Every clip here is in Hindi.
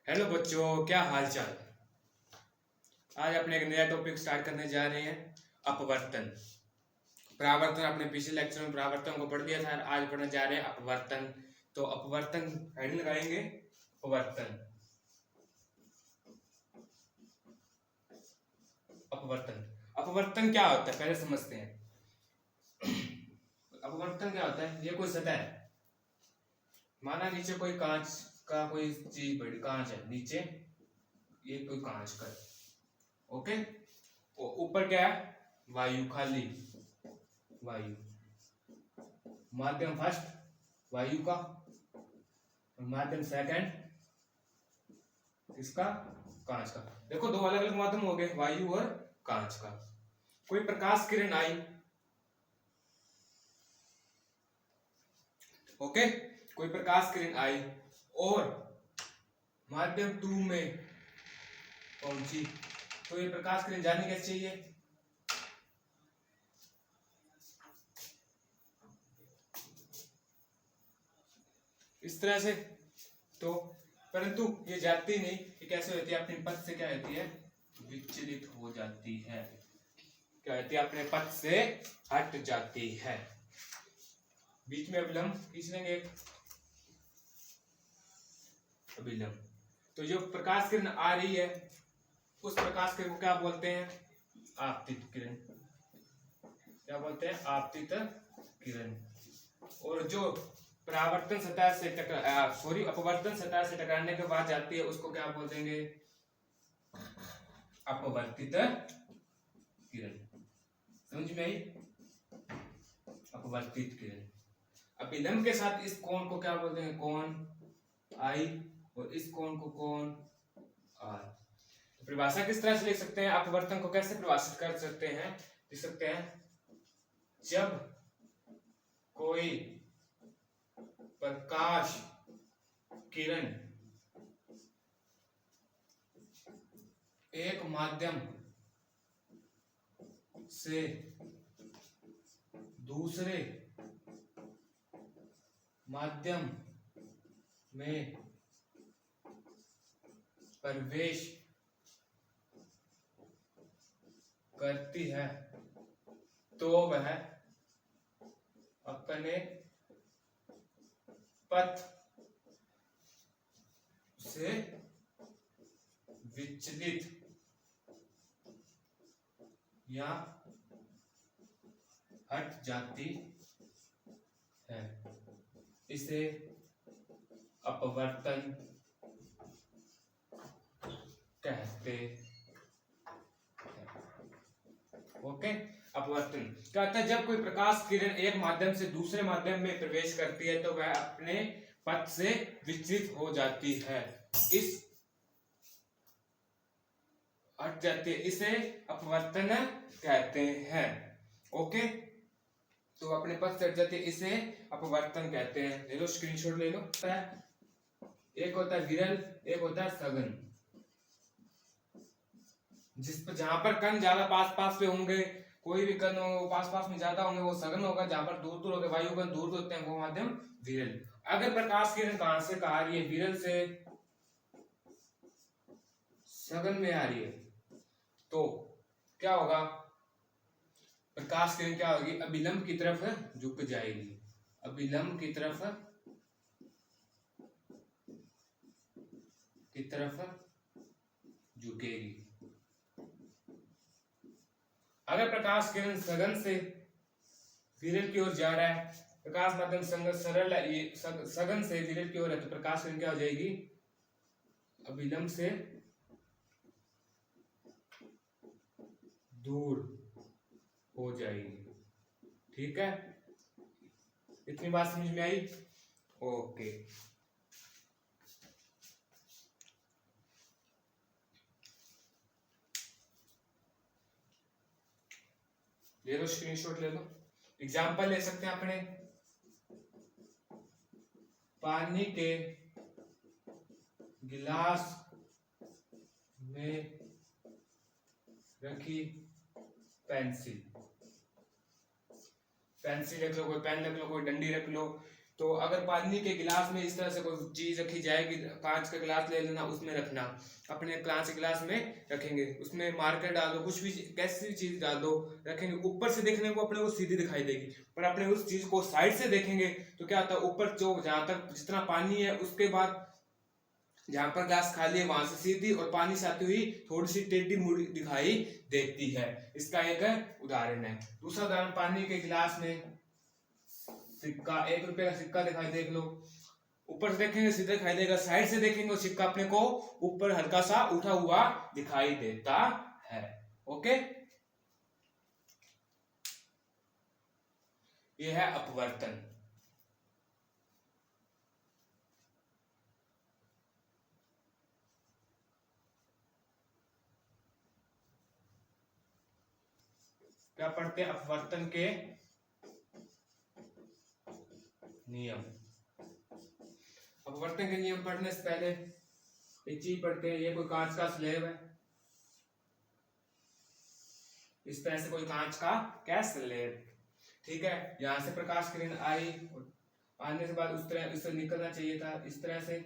हेलो बच्चों, क्या हाल चाल। आज अपने एक नया टॉपिक स्टार्ट करने जा रहे हैं, अपवर्तन। परावर्तन अपने पिछले लेक्चर में परावर्तन को पढ़ दिया था, आज पढ़ने जा रहे हैं अपवर्तन। तो अपवर्तन हेडिंग लगाएंगे, अपवर्तन। अपवर्तन अपवर्तन क्या होता है पहले समझते हैं। अपवर्तन क्या होता है, ये कोई सतह है, माना नीचे कोई कांच का कोई चीज पड़ी, कांच है नीचे, ये कोई कांच का है, ओके। ऊपर क्या है, वायु, खाली वायु, माध्यम फर्स्ट वायु का, माध्यम सेकंड इसका, कांच का। देखो दो अलग अलग माध्यम हो गए, वायु और कांच का। कोई प्रकाश किरण आई, ओके, कोई प्रकाश किरण आई और माध्यम 2 में पहुंची, तो ये प्रकाश किरण जानी कैसे चाहिए, इस तरह से। तो परंतु ये जाती नहीं, ये कैसे होती है, अपने पथ से क्या होती है, विचलित हो जाती है। क्या होती है, अपने पथ से हट जाती है। बीच में अभिलंब खींच लेंगे एक, अभिलंब। तो जो प्रकाश किरण आ रही है, उस प्रकाश किरण को क्या बोलते हैं, आपतित किरण। क्या बोलते हैं, आपतित किरण। और जो परावर्तन सतह से अपवर्तन सतह से टकराने के बाद जाती है, उसको क्या बोल देंगे, अपवर्तित किरण। समझ में आई, अपवर्तित किरण। अभिलंब के साथ इस कोण को क्या बोलते हैं, कोण आई, और इस कोण को कोण आर। तो परिभाषा किस तरह से लिख सकते हैं, अपवर्तन को कैसे परिभाषित कर सकते हैं, लिख सकते हैं, जब कोई प्रकाश किरण एक माध्यम से दूसरे माध्यम में प्रवेश करती है, तो वह अपने पथ से विचलित या हट जाती है। इसे अपवर्तन कहते हैं। ओके, अपवर्तन क्या होता है, जब कोई प्रकाश किरण एक माध्यम से दूसरे माध्यम में प्रवेश करती है, तो वह अपने पथ से विचलित हो जाती है, इस हट जाती है, इसे अपवर्तन कहते हैं। ओके, तो अपने पथ से हट जाती है, इसे अपवर्तन कहते हैं। ले लो स्क्रीनशॉट ले लो। एक होता है विरल, एक होता है सघन। जिस पर जहां पर कण ज्यादा पास पास पे होंगे, कोई भी कण हो पास पास में ज्यादा होंगे, वो सघन होगा। जहां पर दूर दूर होंगे, वायु कण दूर दूर होते हैं, वो माध्यम विरल। अगर प्रकाश किरण कहां से आ रही है, विरल से सघन में आ रही है, तो क्या होगा, प्रकाश किरण क्या होगी, अभिलंब की तरफ झुक जाएगी, अभिलंब की तरफ झुकेगी। अगर प्रकाश किरण सघन से विरल की ओर जा रहा है, प्रकाश माध्यम सरल है, ये सघन से विरल की ओर है, तो प्रकाश किरण क्या हो जाएगी, अभिलंब से दूर हो जाएगी। ठीक है, इतनी बात समझ में आई। ओके, ले लो स्क्रीनशॉट ले लो। एग्जाम्पल ले सकते हैं अपने, पानी के गिलास में रखी पेंसिल, पेंसिल रख लो, कोई पेन रख लो, कोई डंडी रख लो। तो अगर पानी के गिलास में इस तरह से कोई चीज रखी जाएगी, कांच का गिलास ले लेना, उसमें रखना, अपने कांच के गिलास में रखेंगे, उसमें मार्कर डाल दो, कुछ भी कैसी भी चीज डाल दो, रखेंगे, ऊपर से देखने को अपने को सीधी दिखाई देगी, पर अपने उस चीज को साइड से देखेंगे तो क्या होता है, ऊपर जो जहां तक जितना पानी है उसके बाद जहां पर गिलास खाली है वहां से सीधी और पानी से आती हुई थोड़ी सी टेढ़ी मुड़ी दिखाई देती है। इसका एक उदाहरण है। दूसरा उदाहरण, पानी के गिलास में सिक्का, 1 रुपए का सिक्का दिखाई, देख लो, ऊपर से देखेंगे सीधा दिखाई देगा, साइड से देखेंगे और सिक्का अपने को ऊपर हल्का सा उठा हुआ दिखाई देता है। ओके, ये है अपवर्तन। क्या पढ़ते हैं? अपवर्तन के नियम। अपवर्तन के नियम पढ़ने से पहले एक चीज पढ़ते हैं। ये कोई कांच का स्लेब है, इस तरह से कोई कांच का क्या स्लेब, ठीक है। यहां से प्रकाश किरण आई, आने के बाद उस तरह इससे निकलना चाहिए था इस तरह से,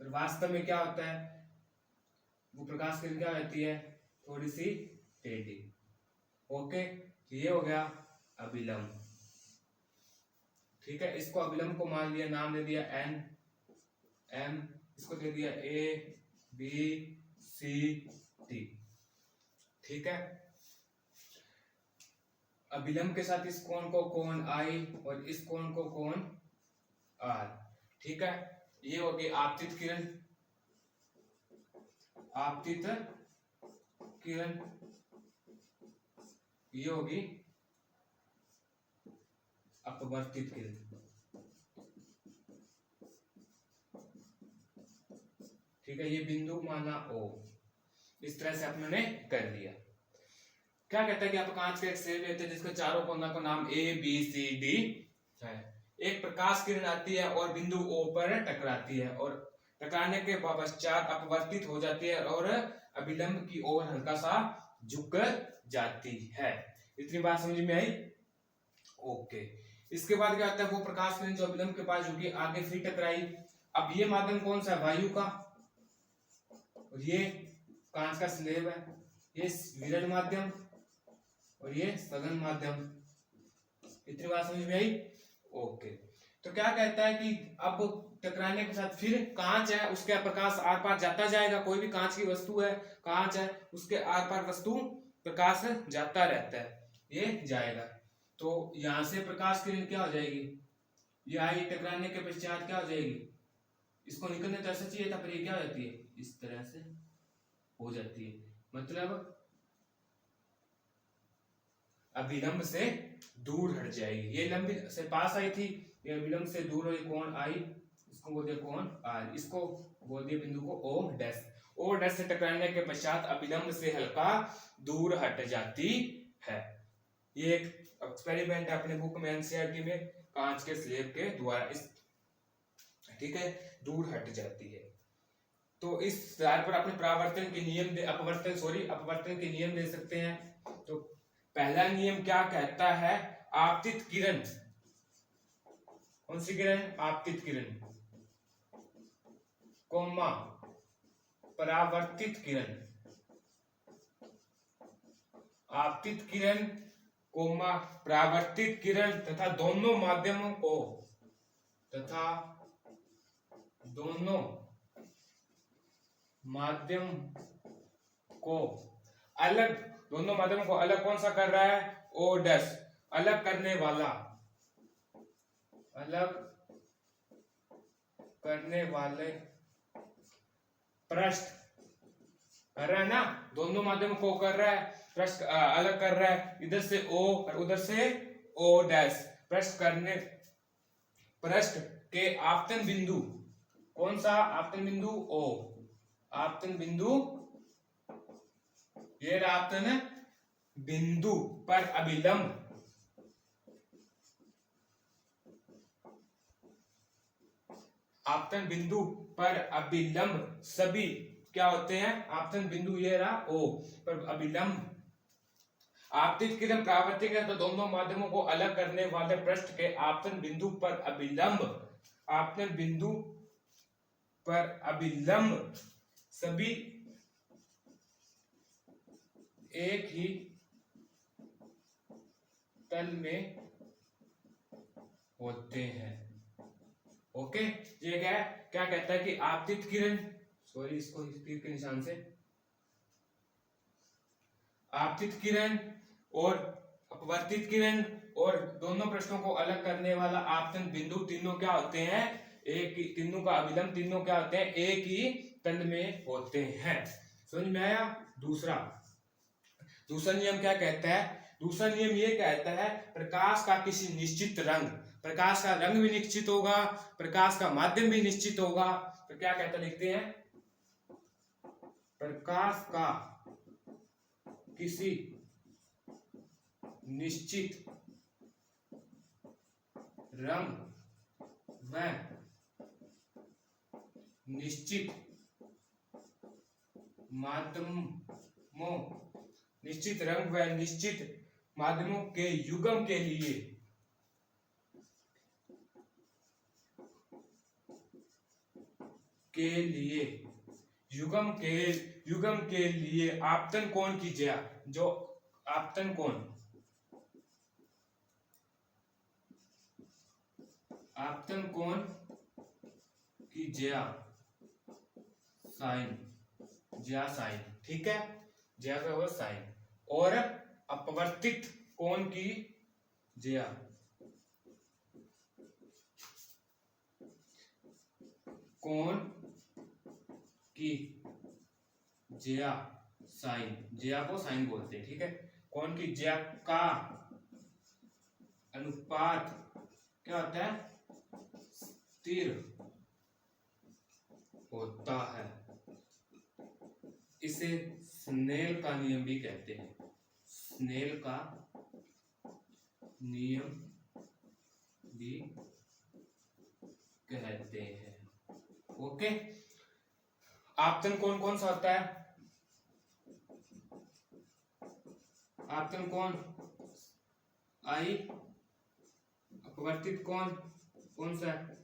पर वास्तव में क्या होता है, वो प्रकाश किरण क्या रहती है, थोड़ी सी टेढ़ी। ओके, ये हो गया अभिलंब, ठीक है। इसको अभिलंब को मान लिया, नाम दे दिया एन एम, इसको दे दिया ए बी सी टी, ठीक है। अभिलंब के साथ इस कोण को कोण आई और इस कोण को कोण आर, ठीक है। ये होगी आपतित किरण, आपतित किरण, ये होगी अपवर्तित किरण, ठीक है। ये बिंदु माना ओ, इस तरह से अपने कर लिया। क्या कहता है कि आप कांच का एक स्लेब लेते हैं जिसके चारों कोनों का नाम ए बी सी डी है। एक प्रकाश किरण आती है और बिंदु ओ पर टकराती है और टकराने के पश्चात अपवर्तित हो जाती है और अभिलंब की ओर हल्का सा झुक जाती है। इतनी बात समझ में आई? ओके। इसके बाद क्या होता है, वो प्रकाश किरण जो अभिलंब के पास झुकी, आगे फिर टकराई। अब ये माध्यम कौन सा है? वायु का, और ये कांच का स्लेब है। ये विरल माध्यम और ये सघन माध्यम। इतनी बात समझ में आई? ओके। तो क्या कहता है कि अब टकराने के साथ फिर कांच है, उसके प्रकाश आर पार जाता जाएगा। कोई भी कांच की वस्तु है, कांच है, उसके आर पार वस्तु प्रकाश जाता रहता है, ये जाएगा। तो यहां से प्रकाश किरण क्या हो जाएगी, ये आई, टकराने के पश्चात क्या हो जाएगी, इसको निकलने तो ऐसा चाहिए था, पर ये क्या हो जाती है, इस तरह से हो जाती है। मतलब अभिलंब से दूर हट जाएगी। ये लंबी से पास आई थी, ये अभिलंब से दूर हुई, कोण आई, इसको बोल दिया कोण आर, इसको बोल दिया बिंदु को ओ डैश। ओ डैश से टकराने के पश्चात अभिलंब से हल्का दूर हट जाती है। ये एक एक्सपेरिमेंट है अपने बुक में, एनसीईआरटी में, कांच के स्लेब के द्वारा इस, ठीक है, दूर हट जाती है। तो इस आधार पर अपने परावर्तन के नियम अपवर्तन के नियम दे सकते हैं। तो पहला नियम क्या कहता है, आपतित किरण, कौन सी किरण, आपतित किरण, कोमा परावर्तित किरण, आपतित किरण कोमा परावर्तित किरण तथा दोनों माध्यमों अलग, दोनों माध्यमों को अलग कौन सा कर रहा है, ओ डैश, अलग करने वाला, अलग करने वाले पृष्ठ कर रहा है ना, दोनों माध्यमों को कर रहा है, पृष्ठ अलग कर रहा है, इधर से ओ और उधर से ओ डैश, पृष्ठ करने, पृष्ठ के आपतन बिंदु, कौन सा आपतन बिंदु, ओ, आपतन बिंदु, ये आपतन बिंदु पर अभिलंब, आपतन बिंदु पर अभिलंब सभी क्या होते हैं, आपतन बिंदु ये रहा ओ पर अभिलंब, आपतित किरण परावर्तित किरण तो दोनों माध्यमों को अलग करने वाले पृष्ठ के आपतन बिंदु पर अभिलंब, आपतन बिंदु पर अभिलंब सभी एक ही तल में होते हैं। ओके, ये क्या कहता है कि आपतित किरण, सॉरी इसको तीर के निशान से, आपतित किरण और अपवर्तित किरण और दोनों पृष्ठों को अलग करने वाला आपतन बिंदु तीनों क्या होते हैं, एक ही, तीनों का अभिलंब तीनों क्या होते हैं, एक ही तल में होते हैं। समझ में आया। दूसरा नियम क्या कहता है, दूसरा नियम ये कहता है प्रकाश का किसी निश्चित रंग, प्रकाश का रंग भी निश्चित होगा, प्रकाश का माध्यम भी निश्चित होगा। तो क्या कहता लिखते हैं, प्रकाश का किसी निश्चित रंग व निश्चित माध्यमों, निश्चित रंग व निश्चित माध्यमों के युग्म के लिए युग्म के लिए आपतन कोण की ज्या, जो आपतन कोण, आपतन कोण की ज्या साइन, ज्या साइन, ठीक है, ज्या का होगा साइन, और अपवर्तित कोण की ज्या, कोण की ज्या साइन, ज्या को साइन बोलते हैं, ठीक है। कोण की ज्या का अनुपात क्या होता है, स्थिर होता है। इसे स्नेल का नियम भी कहते हैं, स्नेल का नियम भी कहते हैं। ओके, आपतन कोण कौन सा होता है, आपतन कोण आई, अपवर्तित कोण कौन सा है,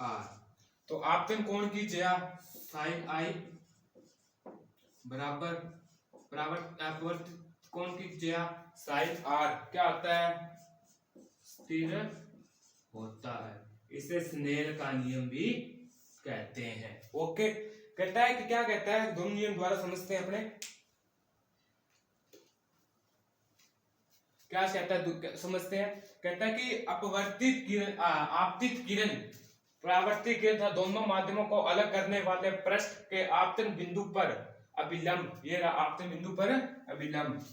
आर। तो आपतन कोण की ज्या साइन आई बराबर अपवर्तित कोण की ज्या साइन आर क्या होता है, स्थिर होता है। इसे स्नेल का नियम भी कहते हैं। ओके, कहता है कि क्या कहता है, दोनों नियम द्वारा समझते हैं अपने, क्या कहता है समझते हैं। कहता है कि अपवर्तित किरण, आपतित किरण, परावर्तित किरण था दोनों माध्यमों को अलग करने वाले पृष्ठ के आपतन बिंदु पर अभिलंब, ये रहा आपतन बिंदु पर अभिलंब,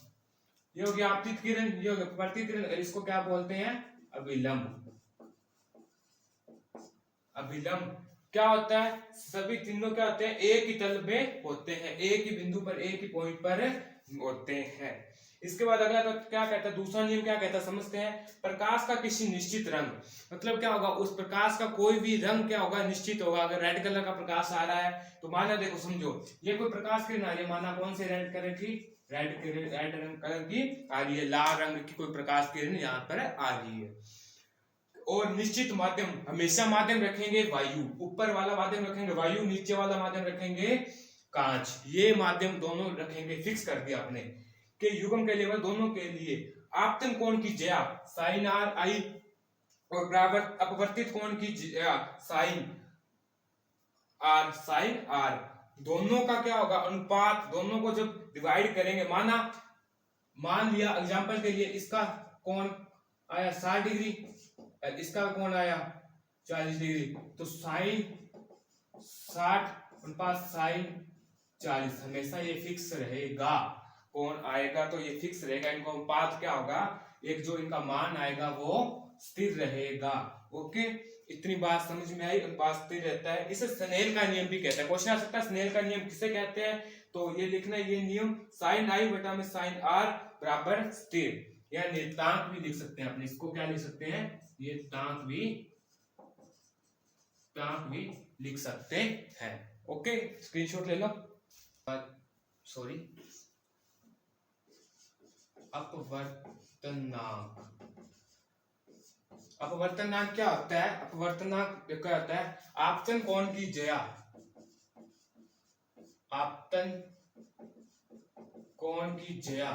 ये हो गया आपतित किरण, ये हो गया अपवर्तित किरण, इसको क्या बोलते हैं, अभिलंब। अभिलंब क्या होता है, सभी तीनों क्या होते हैं, एक ही तल में होते हैं, एक ही बिंदु पर, एक ही पॉइंट पर होते हैं। इसके बाद अगला तो क्या कहता है, दूसरा नियम क्या कहता है समझते हैं, प्रकाश का किसी निश्चित रंग, मतलब क्या होगा, उस प्रकाश का कोई भी रंग क्या होगा, निश्चित होगा। अगर रेड कलर का प्रकाश आ रहा है तो माना, देखो समझो, ये कोई प्रकाश किरण आ रही है, माना कौन से रेड कलर की, रेड कलर की आ रही है, लाल रंग की कोई प्रकाश किरण यहाँ पर आ रही है। और निश्चित माध्यम, हमेशा माध्यम रखेंगे वायु, ऊपर वाला माध्यम रखेंगे वायु, नीचे वाला माध्यम रखेंगे कांच, ये माध्यम दोनों रखेंगे, फिक्स कर दिया आपने के युग्म के लेवल दोनों के लिए आपतन कोण की ज्या साइन आर आई और अपवर्तित कोण की ज्या साइन आर, साइन आर, दोनों का क्या होगा अनुपात, दोनों को जब डिवाइड करेंगे, मान लिया एग्जांपल के लिए इसका कोण आया 60 डिग्री, इसका कोण आया 40 डिग्री, तो साइन 60 अनुपात साइन 40, हमेशा ये फिक्स रहेगा, कोण आएगा तो ये फिक्स रहेगा, इनका अनुपात क्या होगा, एक जो इनका मान आएगा वो स्थिर रहेगा। ओके, इतनी बात समझ में आई, अनुपात स्थिर रहता है, इसे स्नेल का नियम भी कहते हैं। क्वेश्चन आ सकता है स्नेल का नियम किसे कहते हैं, तो ये लिखना है, ये नियम साइन आई बटा में साइन आर बराबर स्थिर, या नियतांक भी लिख सकते हैं अपने, इसको क्या लिख सकते हैं, ये तांक भी लिख सकते हैं। ओके, स्क्रीनशॉट ले लो। सॉरी, अपवर्तनांक। अपवर्तनांक क्या होता है? अपवर्तनांक क्या होता है? आपतन कोण की ज्या, आपतन कोण की ज्या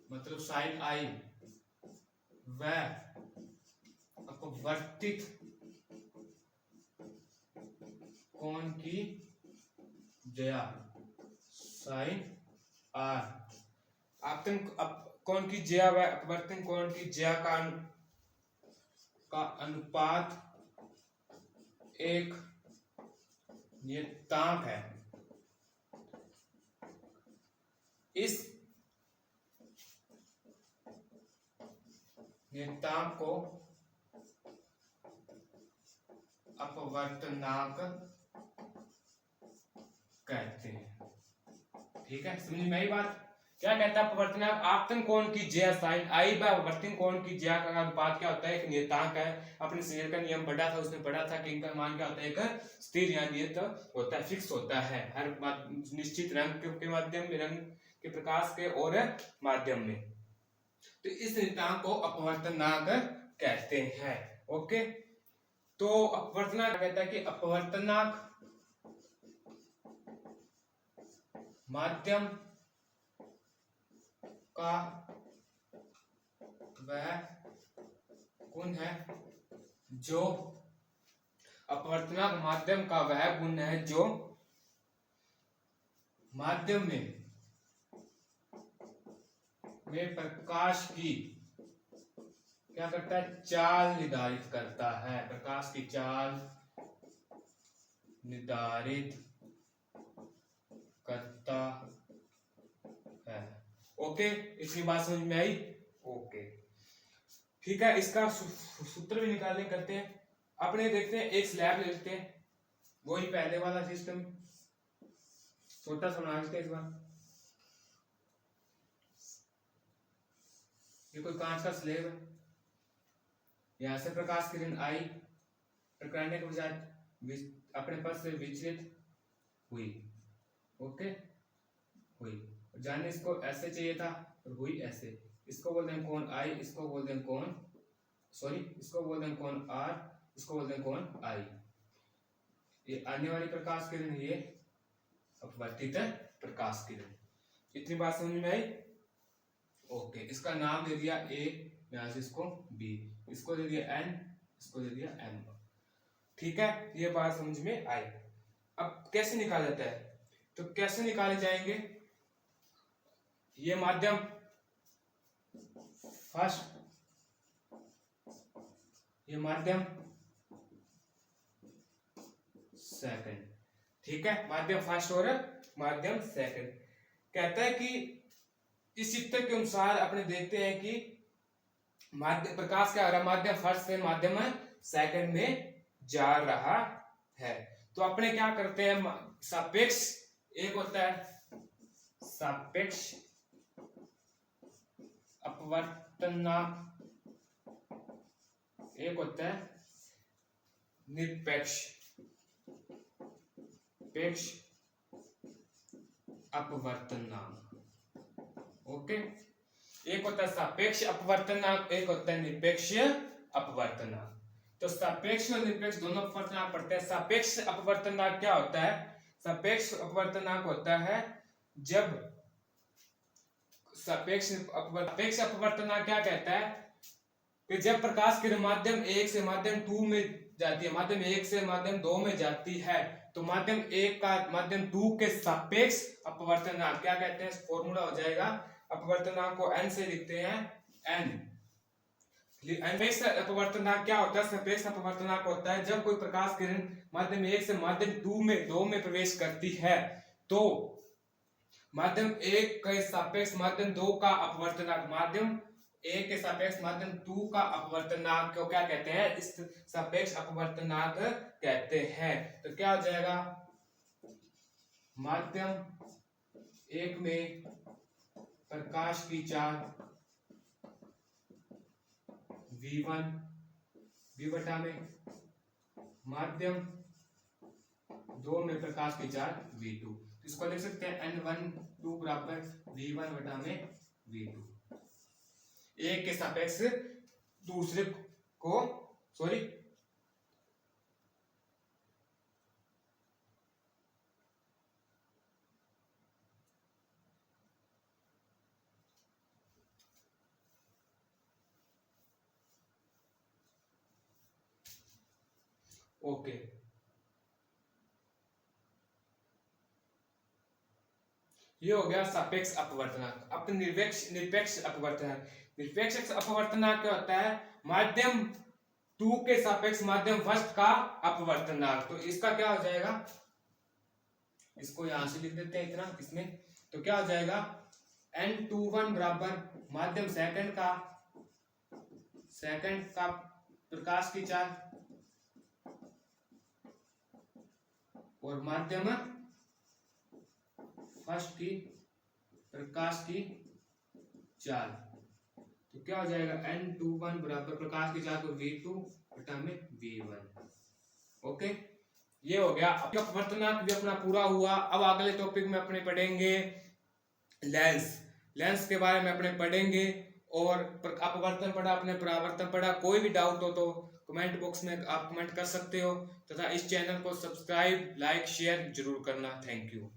मतलब साइन आई, वह अपवर्तित कोण की ज्या साइन आर। आपतन कोण की ज्या व अपवर्तन कोण की ज्या का अनुपात एक नियतांक है। इस नियतांक को अपवर्तनांक कहते हैं। ठीक है, समझ में आई बात? क्या कहता है अपवर्तनांक? आपतन कोण की ज्या साइन आई व अपवर्तन कोण की ज्या का अनुपात क्या होता है? एक नियतांक है। अपने शेर का नियम पढ़ा था, उसमें पढ़ा था कि इनका मान क्या होता है? एक स्थिर या नियत होता है, फिक्स होता है हर निश्चित रंग के माध्यम में, रंग के प्रकाश के और माध्यम में। तो इस नियतांक को अपवर्तनांक कहते हैं। ओके, तो अपवर्तनांक कहता है कि अपवर्तनांक माध्यम का वह गुण है जो, अपवर्तनांक माध्यम का वह गुण है जो माध्यम में प्रकाश की क्या करता है? चाल निर्धारित करता है। प्रकाश की चाल निर्धारित करता है। ओके, इसकी बात समझ में आई? ओके, ठीक है, इसका सूत्र भी निकालने करते हैं। अपने देखते हैं, एक स्लैब ले लेते हैं, वही पहले वाला सिस्टम, छोटा सा बना लेते हैं इस बार। ये कोई कांच का स्लैब है, यहां से प्रकाश किरण आई, टकराने के बजाय अपने पथ से विचलित हुई। ओके, हुई, जाने इसको ऐसे चाहिए था और हुई ऐसे। इसको बोलते हैं कोण आई, इसको बोलते हैं कोण, सॉरी, इसको बोलते हैं कोण आर, इसको बोलते हैं कोण आई। ये आने वाली प्रकाश किरण, ये अपवर्तित प्रकाश किरण। इतनी बात समझ में आई? ओके, इसका नाम दे दिया ए, यहां से इसको बी, इसको दे दिया एन, इसको दे दिया एम। ठीक है, ये बात समझ में आई। अब कैसे निकाला जाता है? तो कैसे निकाले जाएंगे? ये माध्यम फर्स्ट, ये माध्यम सेकंड। ठीक है, माध्यम फर्स्ट और माध्यम सेकंड। कहता है कि इस चित्र के अनुसार अपने देखते हैं कि माध्यम प्रकाश क्या हो रहा है? माध्यम फर्स्ट से माध्यम सेकंड में जा रहा है। तो अपने क्या करते हैं? सापेक्ष, एक होता है सापेक्ष अपवर्तनांक, एक होता है निरपेक्ष अपवर्तनांक। ओके, एक होता है सापेक्ष अपवर्तनांक, एक होता है निरपेक्ष अपवर्तनांक। तो सापेक्ष और निरपेक्ष दोनों अपवर्तनांक पढ़ते हैं। सापेक्ष अपवर्तनांक क्या होता है? सापेक्ष अपवर्तनांक होता है जब सापेक्ष अपवर्तनांक क्या कहता है कि जब प्रकाश किरण माध्यम 1 से माध्यम 2 में जाती है, माध्यम 1 से माध्यम 2 में जाती है, तो माध्यम 1 का माध्यम 2 के सापेक्ष अपवर्तनांक क्या कहते हैं? फॉर्मूला हो जाएगा, अपवर्तनांक को n से लिखते हैं n। सापेक्ष अपवर्तनांक क्या होता है? सापेक्ष अपवर्तनांक होता है जब कोई प्रकाश किरण माध्यम 1 से माध्यम 2 में प्रवेश करती है, तो माध्यम 1 के सापेक्ष माध्यम 2 का अपवर्तनांक, माध्यम 1 के सापेक्ष माध्यम 2 का अपवर्तनांक को क्या कहते हैं? इस सापेक्ष अपवर्तनांक कहते हैं। तो क्या हो जाएगा? माध्यम 1 में प्रकाश की चाल v1 v में, माध्यम 2 में प्रकाश की चाल v2। इसको लिख सकते हैं n12 बराबर v1 बटा में v2। एक के सापेक्ष दूसरे को सॉरी ओके ये हो गया सापेक्ष अपवर्तनांक। अब निरपेक्ष निरपेक्ष अपवर्तनांक। निरपेक्ष अपवर्तनांक क्या होता है? माध्यम 2 के सापेक्ष माध्यम फर्स्ट का अपवर्तनांक। तो इसका क्या हो जाएगा, इसको यहां से लिख देते हैं इतना इसमें। तो क्या हो जाएगा, n21 बराबर माध्यम सेकंड का प्रकाश की चाल और माध्यम फर्स्ट की प्रकाश की चाल। तो क्या हो जाएगा, n21 बराबर प्रकाश की चाल को v2 बटा में v1। ओके, ये हो गया। अब अपवर्तनांक भी अपना पूरा हुआ। अब अगले टॉपिक में अपने पढ़ेंगे लेंस के बारे में अपने पढ़ेंगे। और अपवर्तन पढ़ा, अपने परावर्तन पढ़ा। कोई भी डाउट हो तो कमेंट बॉक्स में आप कमेंट कर सकते हो तथा इस चैनल को सब्सक्राइब, लाइक, शेयर जरूर करना। Thank you.